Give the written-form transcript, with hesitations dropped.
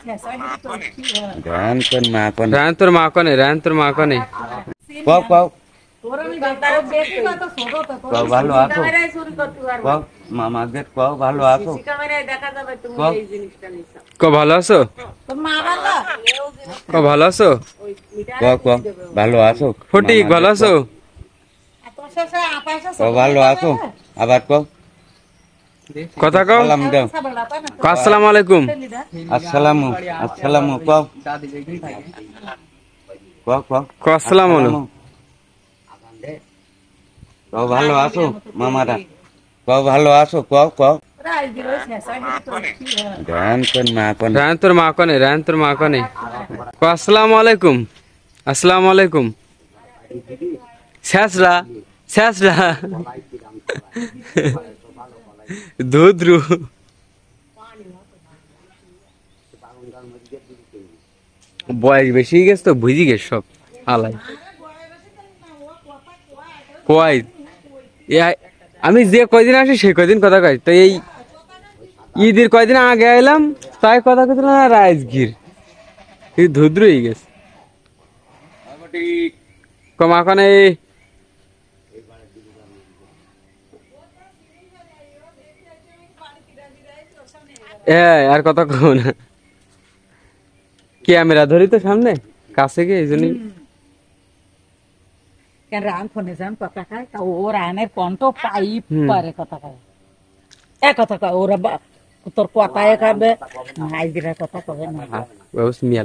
Ran তোর মা কোন রায়ন তোর মা কনে রায়ন তোর মা কনে কও কও কও ভালো আছো কও মামা গেট কও ভালো আছো কও ক ভালো আছো ক ভালো আছো কও কও ভালো আছো ফটিক ভালো আছো কও ভালো আছো আবার কও কথা কও সালাম দাও আসসালামু আলাইকুম আসসালামু আসসালামু কও কও কও ক আসসালামু আলাইকুম কও ভালো আছো মামারা কও ভালো আছো কও কও ran তোর মা কোন রায়ন তোর মা কনে রায়ন তোর মা কনে ক আসসালামু আলাইকুম আসসালামু আলাইকুম শেষরা শেষরা ধুদ্রু বয়স বেশি গেছে তো বুঝি গেছে সব আলাই কয় আমি যে কয়দিন আসি সেই কয়দিন কথা কই তো এই ঈদের কয়দিন আগে এলাম তাই কথা কইছিল না রাজগীর এই ধুদ্রু হয়ে গেছে কমা কনে আর কথা কও না ক্যামেরা ধরি তো সামনে কাছে গিয়ে এই জন্যই রান ফোনে যান কথা কয় তা ও রানের কণ্ঠ পাইপ পারে কথা কয় এ কথা কয় ওরা তোর কথায় কাবে হাইদিরা কথা কবে না মিয়া